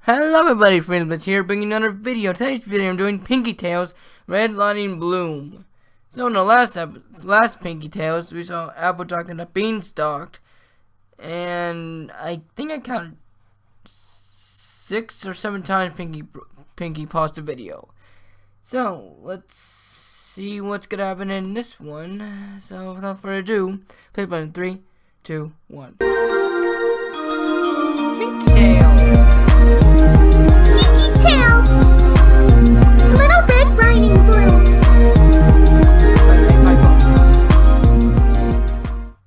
Hello everybody, Friends here, bringing another video. Today's video I'm doing Pinky Tails, Red Lightning Bloom. So in the last Pinky Tails, we saw Applejack and the Beanstalk. And I think I counted 6 or 7 times Pinky paused the video. So, let's see what's gonna happen in this one. So without further ado, play button 3, 2, 1. Pinky Tails! Pinky Tails! Little Red Riding Bloom!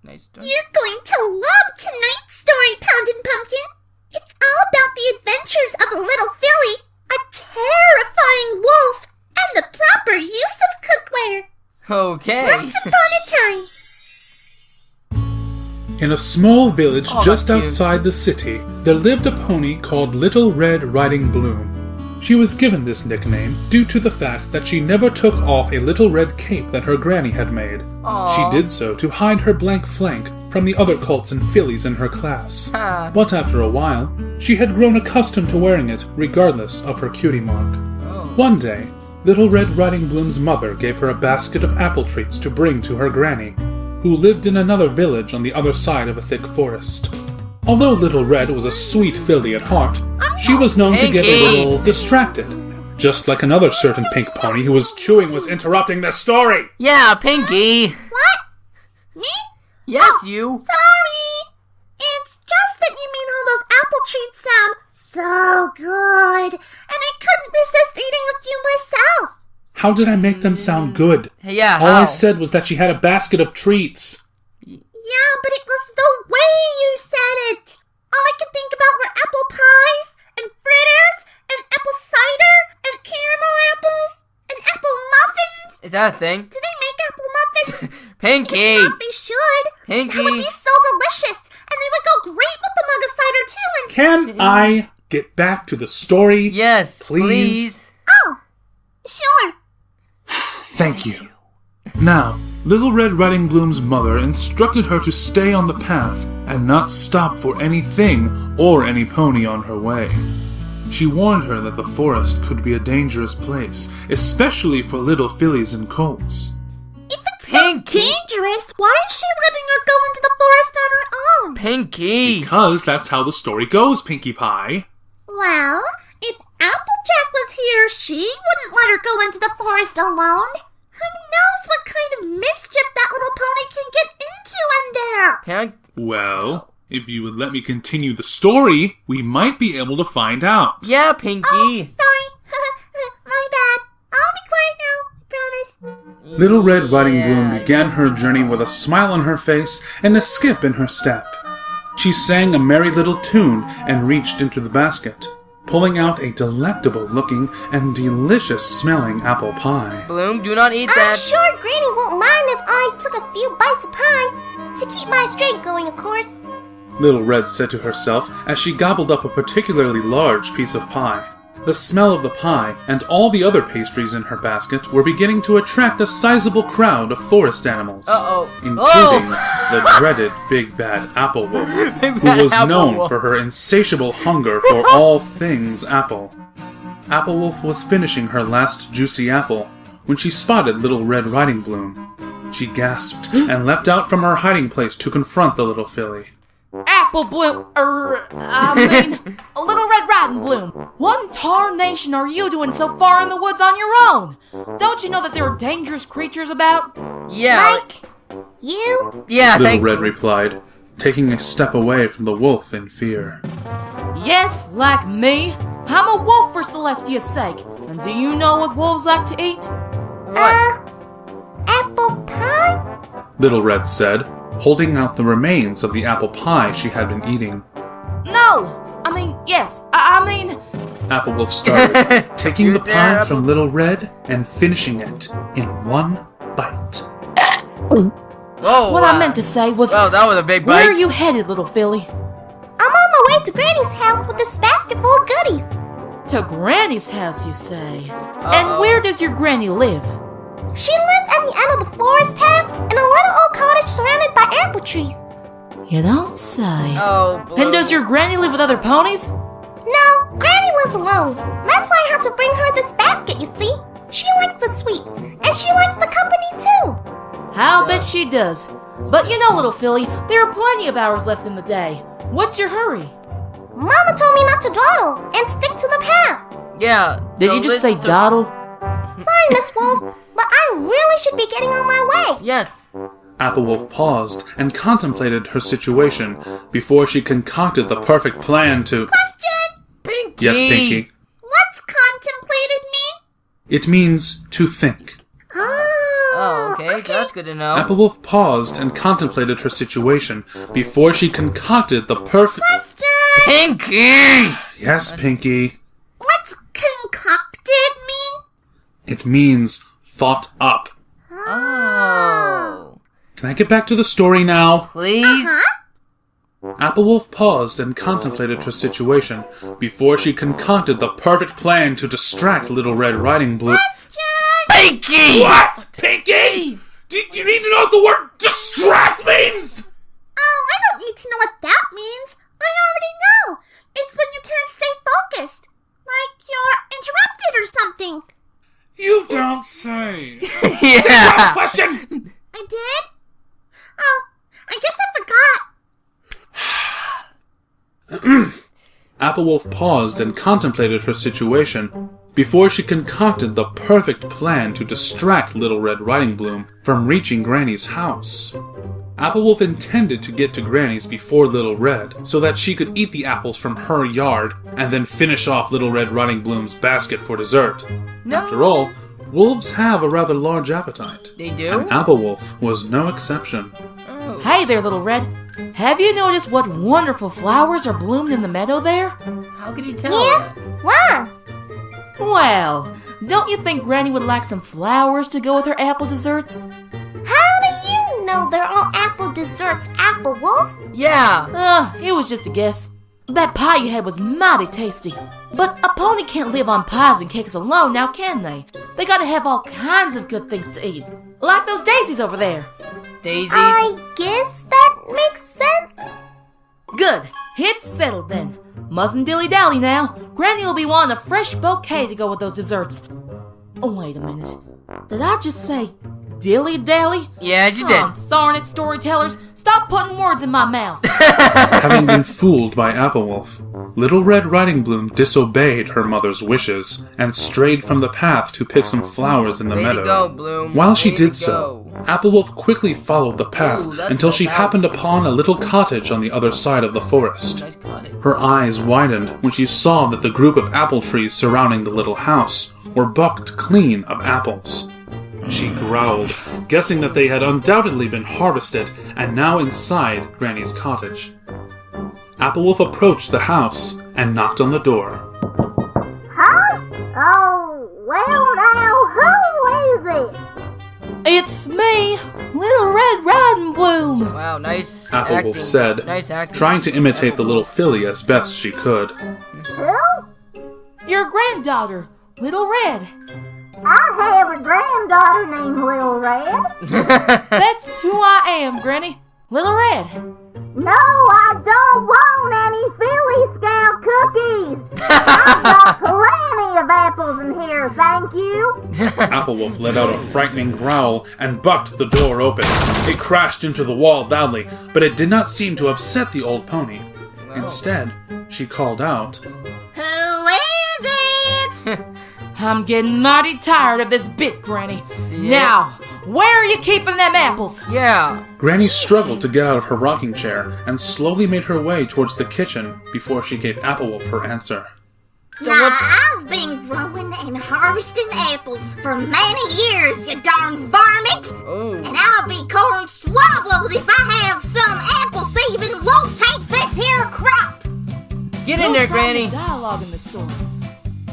Nice story. You're going to love tonight's story, Poundin' Pumpkin! It's all about the adventures of a little filly, a terrifying wolf, and the proper use of cookware! Okay. Once upon a time! In a small village just that's cute. outside the city, there lived a pony called Little Red Riding Bloom. She was given this nickname due to the fact that she never took off a little red cape that her granny had made. Aww. She did so to hide her blank flank from the other colts and fillies in her class. Ha. But after a while, she had grown accustomed to wearing it regardless of her cutie mark. Oh. One day, Little Red Riding Bloom's mother gave her a basket of apple treats to bring to her granny, who lived in another village on the other side of a thick forest. Although Little Red was a sweet filly at heart, she was known to get a Pinky! little distracted, just like another certain pink pony who was chewing was interrupting the story. Yeah, Pinky. What? Me? Yes, Oh, you. Sorry! It's just that you made all those apple treats sound so good, and I couldn't resist eating a few myself. How did I make them sound good? Yeah, All I how? said was that she had a basket of treats. Yeah, but it was the way you said it. All I could think about were apple pies, and fritters, and apple cider, and caramel apples, and apple muffins. Is that a thing? Do they make apple muffins? Pinky. I thought they should. Pinky. That would be so delicious, and they would go great with the mug of cider too, and... Can I get back to the story? Yes, please. Oh, sure. Thank you. Now, Little Red Riding Bloom's mother instructed her to stay on the path and not stop for anything or any pony on her way. She warned her that the forest could be a dangerous place, especially for little fillies and colts. If it's so Pinky. dangerous, why is she letting her go into the forest on her own? Pinky. Because that's how the story goes, Pinkie Pie. Well, if Applejack was here, she wouldn't let her go into the forest alone. Who knows what kind of mischief that little pony can get into in there? Pink. Well, if you would let me continue the story, we might be able to find out. Yeah, Pinky. Oh, sorry. My bad. I'll be quiet now, I promise. Little Red Riding Yeah. Bloom began her journey with a smile on her face and a skip in her step. She sang a merry little tune and reached into the basket, pulling out a delectable-looking and delicious-smelling apple pie. Bloom, do not eat I'm that. sure Granny won't mind if I took a few bites of pie. To keep my strength going, of course. Little Red said to herself as she gobbled up a particularly large piece of pie. The smell of the pie and all the other pastries in her basket were beginning to attract a sizable crowd of forest animals, Uh-oh. including the dreaded Big Bad Apple Wolf, who was Apple known Wolf. for her insatiable hunger for all things apple. Apple Wolf was finishing her last juicy apple when she spotted Little Red Riding Bloom. She gasped and leapt out from her hiding place to confront the little filly. Apple Bloom, a Little Red Riding Bloom. What tarnation are you doing so far in the woods on your own? Don't you know that there are dangerous creatures about? Yeah. Like, you? Yeah, Little thank Red replied, taking a step away from the wolf in fear. Yes, like me. I'm a wolf for Celestia's sake. And do you know what wolves like to eat? What? Apple pie? Little Red said, holding out the remains of the apple pie she had been eating. No! Yes. I mean... Apple Wolf started, taking the You there, pie Apple? from Little Red and finishing it in one bite. Whoa. What I meant to say was... Well, that was a big Where bite. are you headed, little filly? I'm on my way to Granny's house with this basket full of goodies. To Granny's house, you say? Uh-oh. And where does your granny live? She lives at the end of the forest path in a little old cottage surrounded by apple trees. You don't say. Oh, Bloom. And does your granny live with other ponies? No, Granny lives alone. That's why I had to bring her this basket, you see. She likes the sweets, and she likes the company too. I'll bet she does. But you know, little Philly, there are plenty of hours left in the day. What's your hurry? Mama told me not to dawdle and stick to the path. Yeah. Did you just say dawdle? Sorry, Miss Wolf, but I really should be getting on my way. Yes. Applewolf paused and contemplated her situation before she concocted the perfect plan to... Question! Pinky. Yes, Pinky. What's contemplated mean? It means to think. Oh, okay. That's good to know. Applewolf paused and contemplated her situation before she concocted the perfect... Question! Pinky. Yes, Pinky. What's concocted mean? It means thought up. Oh. Can I get back to the story now? Please. Applewolf paused and contemplated her situation before she concocted the perfect plan to distract Little Red Riding Bloom. Pinky. What? Pinky? Do you need to know what the word distract means? Oh, I don't need to know what that means. I already know. It's when you can't stay focused. Like you're interrupted or something. You don't say. Yeah. Question. I did? Oh, I guess I forgot. Applewolf paused and contemplated her situation before she concocted the perfect plan to distract Little Red Riding Bloom from reaching Granny's house. Applewolf intended to get to Granny's before Little Red so that she could eat the apples from her yard and then finish off Little Red Riding Bloom's basket for dessert. No. After all, wolves have a rather large appetite. They do? And Applewolf was no exception. Oh. Hey there, little Red. Have you noticed what wonderful flowers are bloomed in the meadow there? How could you tell Yeah? that? Wow. Well, don't you think Granny would like some flowers to go with her apple desserts? How do you know they're all apple desserts, Apple Wolf? Yeah. It was just a guess. That pie you had was mighty tasty. But a pony can't live on pies and cakes alone, now can they? They gotta have all kinds of good things to eat. Like those daisies over there. Daisy. I guess that makes sense. Good. It's settled then. Mustn't dilly-dally now. Granny will be wanting a fresh bouquet to go with those desserts. Oh, wait a minute. Did I just say dilly-dally? Yeah, you did. Darn it, storytellers. Stop putting words in my mouth. Having been fooled by Applewolf, Little Red Riding Bloom disobeyed her mother's wishes and strayed from the path to pick some flowers in the Way meadow. to go, Bloom. While she Way to did so, go. Applewolf quickly followed the path Ooh, that's until a she house. happened upon a little cottage on the other side of the forest. Nice cottage. Her eyes widened when she saw that the group of apple trees surrounding the little house were bucked clean of apples. She growled, guessing that they had undoubtedly been harvested and now inside Granny's cottage. Applewolf approached the house and knocked on the door. Huh? Oh, well now, who is it? It's me, Little Red Riding Bloom. Wow, nice Applewolf acting. said, Nice acting. trying to imitate the little filly as best she could. Who? Your granddaughter, Little Red. I have a granddaughter named Little Red. That's who I am, Granny. Little Red. No, I don't want any Philly Scout cookies. I've got plenty of apples in here, thank you. Applewolf let out a frightening growl and bucked the door open. It crashed into the wall loudly, but it did not seem to upset the old pony. Instead, she called out, Who is it? I'm getting mighty tired of this bit, Granny. See Now, where are you keeping them apples? Yeah. Granny struggled to get out of her rocking chair and slowly made her way towards the kitchen before she gave Applewolf her answer. So Now, what? I've been growing and harvesting apples for many years, you darn varmint. Oh. And I'll be corn swabbled if I have some apple-thieving wolf take this here crop. Get in there, Granny. Dialogue in the story.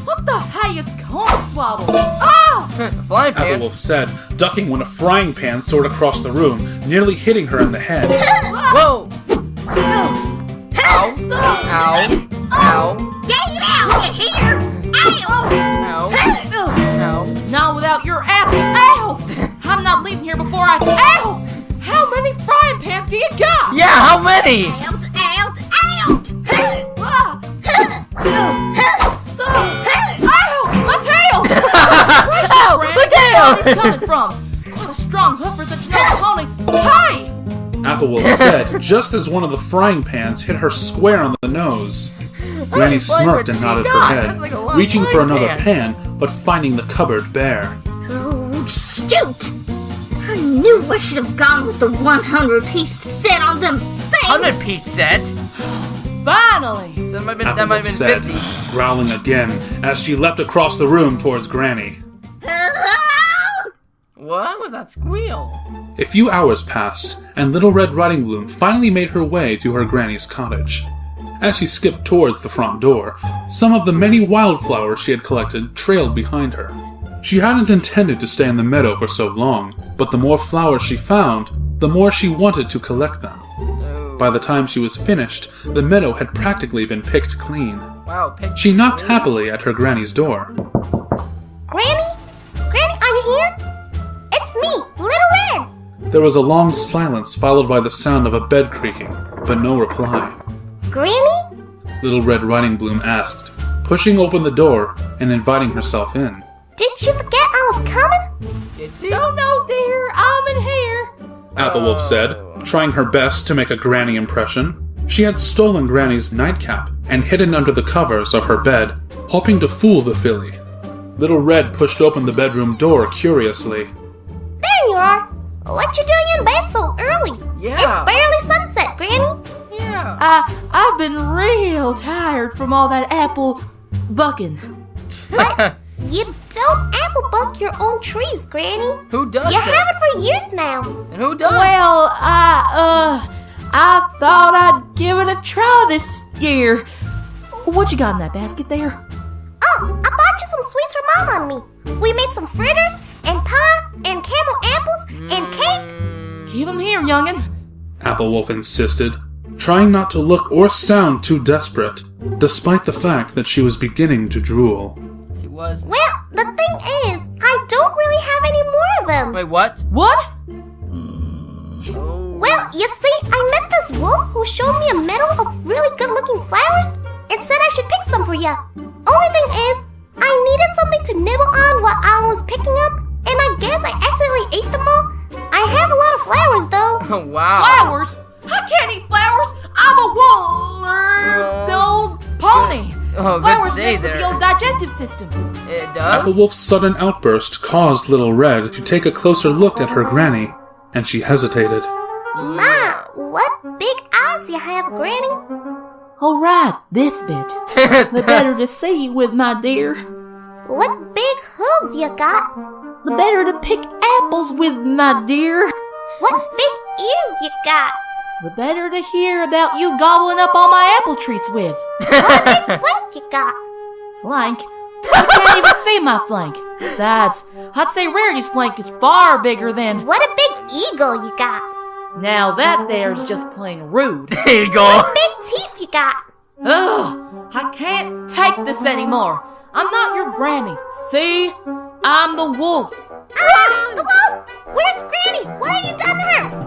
What the hey is corn swabble? Ah! Flying pan. Applewolf said, ducking when a frying pan soared across the room, nearly hitting her in the head. Whoa. Ow. Ow. Ow. Get out, you hear? Ow! Ow. Ow. Not without your apple. Ow! I'm not leaving here before I. Ow! How many frying pans do you got? Yeah, how many? Out, out, out! Ah! this coming from? What a strong hoof for such an old pony. Hey! Applewolf said, just as one of the frying pans hit her square on the nose. Granny smirked and nodded her head, reaching for another pan, but finding the cupboard bare. Oh, shoot! I knew I should have gone with the 100-piece set on them things! 100-piece set? Finally! So that might have Applewolf been said, 50. growling again as she leapt across the room towards Granny. Hello? What was that squeal? A few hours passed, and Little Red Riding Bloom finally made her way to her granny's cottage. As she skipped towards the front door, some of the many wildflowers she had collected trailed behind her. She hadn't intended to stay in the meadow for so long, but the more flowers she found, the more she wanted to collect them. By the time she was finished, the meadow had practically been picked clean. Wow, She knocked happily at her granny's door. Granny? Granny, are you here? It's me, Little Red! There was a long silence followed by the sound of a bed creaking, but no reply. Granny? Little Red Riding Bloom asked, pushing open the door and inviting herself in. Did you forget I was coming? Did she? Oh no, dear, I'm in here. Applewolf said, trying her best to make a granny impression. She had stolen Granny's nightcap and hidden under the covers of her bed, hoping to fool the filly. Little Red pushed open the bedroom door curiously. There you are! What you doing in bed so early? Yeah. It's barely sunset, Granny! Yeah. I've been real tired from all that apple bucking. You don't apple buck your own trees, Granny. Who does You that? have it for years now. And who does? Well, I thought I'd give it a try this year. What you got in that basket there? Oh, I bought you some sweets for Mom and me. We made some fritters, and pie, and caramel apples, and cake. Give 'em here, youngin'. Applewolf insisted, trying not to look or sound too desperate, despite the fact that she was beginning to drool. She was. Well, the thing is, I don't really have any more of them. Wait, what? What? Oh. Well, you see, I met this wolf who showed me a meadow of really good-looking flowers and said I should pick some for ya. Only thing is, I needed something to nibble on while I was picking up, and I guess I accidentally ate them all. I have a lot of flowers, though. Oh, wow. Flowers? I can't eat flowers. I'm a the old pony. Oh, good Flowers say mess with there. the old digestive system. It does? Applewolf's sudden outburst caused Little Red to take a closer look at her granny, and she hesitated. Ma, what big eyes you have, Granny. All right, this bit. The better to see you with, my dear. What big hooves you got. The better to pick apples with, my dear. What big ears you got. The better to hear about you gobbling up all my apple treats with. What big flank you got. Flank? I can't even see my flank. Besides, I'd say Rarity's flank is far bigger than... What a big eagle you got. Now that there's just plain rude. There you go. What big teeth you got. Ugh, I can't take this anymore. I'm not your granny. See? I'm the wolf. Ah, the wolf. Where's Granny? What have you done to her?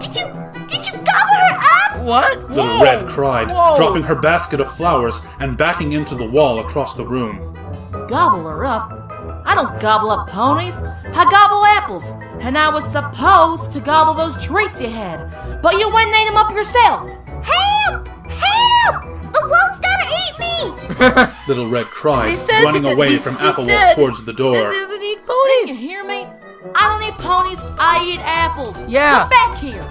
Did you gobble her up? What? Little Whoa. Red cried, Whoa. dropping her basket of flowers and backing into the wall across the room. Gobble her up? I don't gobble up ponies. I gobble apples. And I was supposed to gobble those treats you had. But you went and ate them up yourself. Help! Help! The wolf's gonna eat me! Little Red cried, She said running she- away she- from she Applewolf said towards the door. This doesn't eat You ponies. hear me? I don't eat ponies. I eat apples. Yeah. Get back here.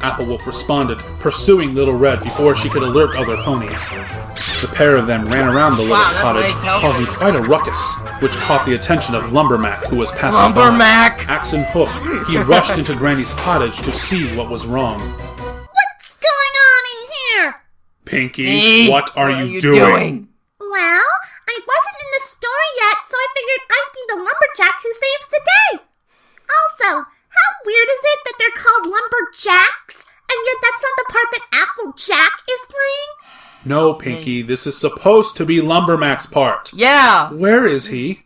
Applewolf responded, pursuing Little Red before she could alert other ponies. The pair of them ran around the little Wow, that's cottage, nice help. causing quite a ruckus, which caught the attention of Lumbermack, who was passing Lumbermack. by. Axe in hoof, he rushed into Granny's cottage to see what was wrong. What's going on in here? Pinky, Hey, what are you doing? Well, I wasn't in the store yet, so I figured I'd be the lumberjack who saves the day. Also, how weird is it that they're called lumberjacks, and yet that's not the part that Applejack is playing? No, Pinky, this is supposed to be Lumbermack's part. Yeah. Where is he?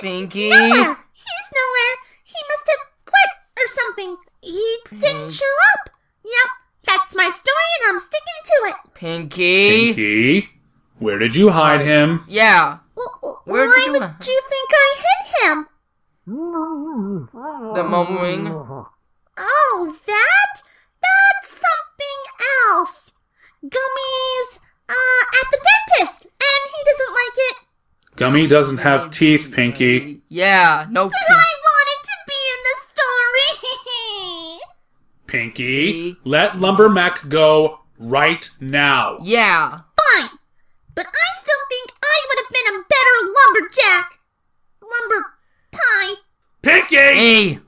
Pinky. Nowhere. He's nowhere. He must have quit or something. He didn't show up. Yep, that's my story and I'm sticking to it. Pinky. Pinky, where did you hide him? Yeah. Well, Where'd Why you would go? you think I hit him? The mum ring. Oh, that? That's something else. Gummies, at the dentist, and he doesn't like it. Gummy doesn't have teeth, Pinky. Yeah, no But teeth. I wanted to be in the story. Pinky, let Lumbermac go right now. Yeah. Fine, but I still think I would have been a better lumberjack. Lumber pie. Pinky! Hey.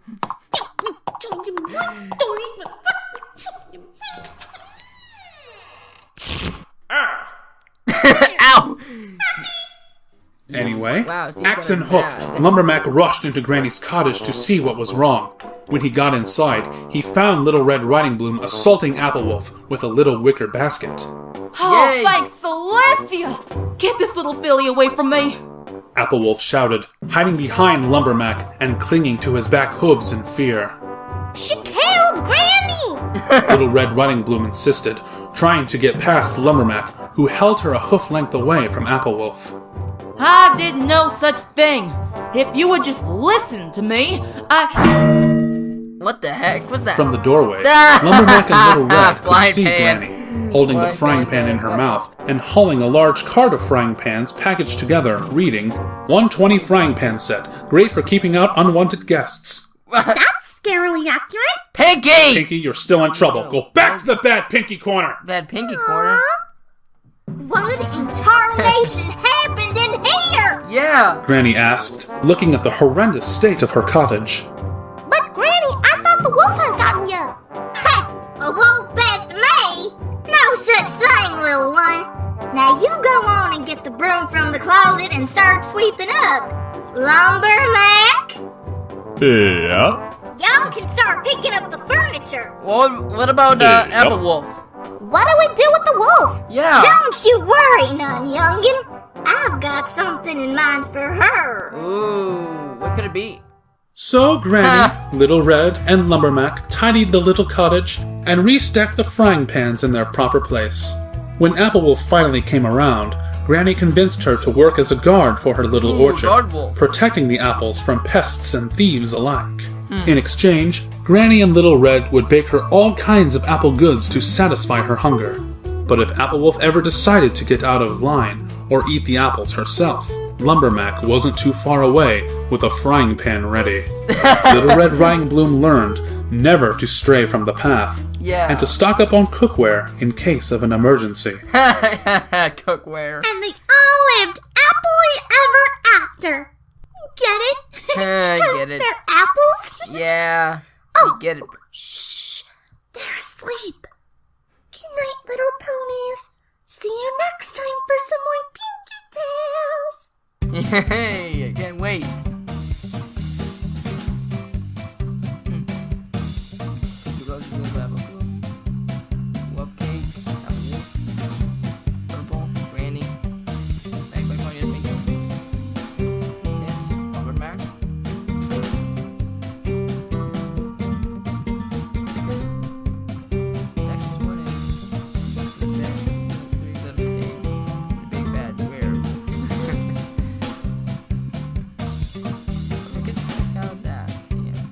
Ow. Anyway, Wow, so axe you and said hoof, that. Lumbermac rushed into Granny's cottage to see what was wrong. When he got inside, he found Little Red Riding Bloom assaulting Applewolf with a little wicker basket. Oh, Yay. thanks, Celestia! Get this little filly away from me! Applewolf shouted, hiding behind Lumbermac and clinging to his back hooves in fear. She killed Granny. Little Red Riding Bloom insisted, trying to get past Lumbermac, who held her a hoof length away from Applewolf. I did no such thing. If you would just listen to me, What the heck was that? From the doorway, Lumbermac and Little Red could Blind see pan. Granny, holding the Blind frying pan in her mouth and hauling a large cart of frying pans packaged together, reading, 120 frying pan set, great for keeping out unwanted guests. That's scarily accurate. Pinky! Pinky, you're still in trouble. Go back to the bad Pinky corner. Bad Pinky corner. What in tarnation happened in here? Yeah. Granny asked, looking at the horrendous state of her cottage. But Granny, I thought the wolf had gotten you. Ha! A wolf passed me? No such thing, little one. Now you go on and get the broom from the closet and start sweeping up. Lumbermac, Yeah? y'all can start picking up the furniture. What about Yep. Applewolf? What do we do with the wolf? Yeah. Don't you worry none, youngin'. I've got something in mind for her. Ooh, what could it be? So Granny, Little Red, and Lumbermac tidied the little cottage and restacked the frying pans in their proper place. When Applewolf finally came around, Granny convinced her to work as a guard for her little Ooh, orchard, guard wolf. protecting the apples from pests and thieves alike. In exchange, Granny and Little Red would bake her all kinds of apple goods to satisfy her hunger. But if Applewolf ever decided to get out of line or eat the apples herself, Lumbermac wasn't too far away with a frying pan ready. Little Red Riding Bloom learned never to stray from the path Yeah. and to stock up on cookware in case of an emergency. Cookware. And they all lived happily ever after. Get it? I Because get it. they're apples? Yeah. I get it. Shh. They're asleep. Good night, little ponies. See you next time for some more Pinky Tales. Yay, I can't wait. Wolf cake, Applewolf, Purple, Granny, Egg by Pony, Yes, Lumbermac. Next one is the three little things, the big bad werewolf. We can check out that. Yeah.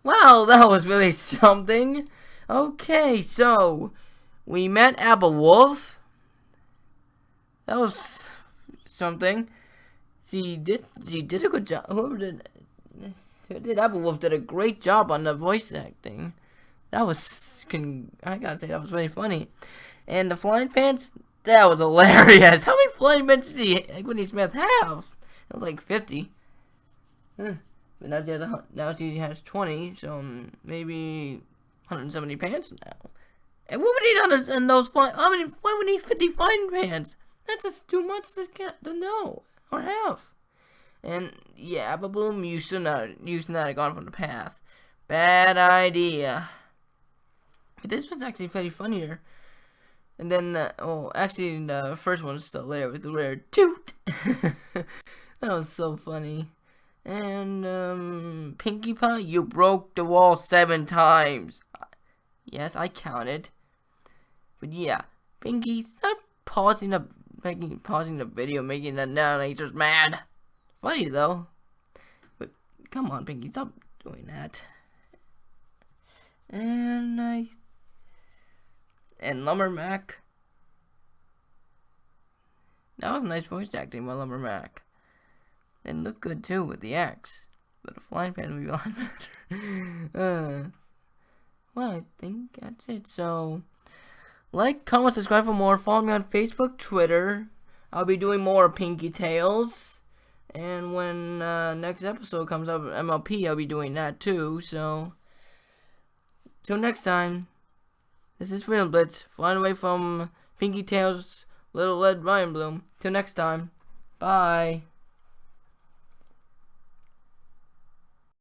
Wow, that was really something. Okay, so we met Applewolf. That was something. She did a good job. Who did Applewolf did a great job on the voice acting. That was I gotta say that was really funny. And the flying pants, that was hilarious. How many flying pants did Gwenny Smith have? It was like 50. But now she has 20, so maybe 170 pants now. And what would need others in those why would need 50 flying pants? That's just too much to know or have. And yeah, Apple Bloom, you should not have gone from the path. Bad idea. But this was actually pretty funnier. And then, actually, the first one was still there with the rare toot. That was so funny. And, Pinkie Pie, you broke the wall 7 times. Yes, I counted. But yeah, Pinkie, stop pausing the video, making the narrators mad. Funny though. But come on, Pinkie, stop doing that. And Lumbermack. That was nice voice acting by Lumbermack. And looked good too with the axe. But a flying pan would be a lot better. Well, I think that's it. So, like, comment, subscribe for more. Follow me on Facebook, Twitter. I'll be doing more Pinkie Tales. And when next episode comes up, MLP, I'll be doing that too. So, till next time, this is Freedom Blitz, flying away from Pinkie Tales, Little Red Riding Bloom. Till next time, bye.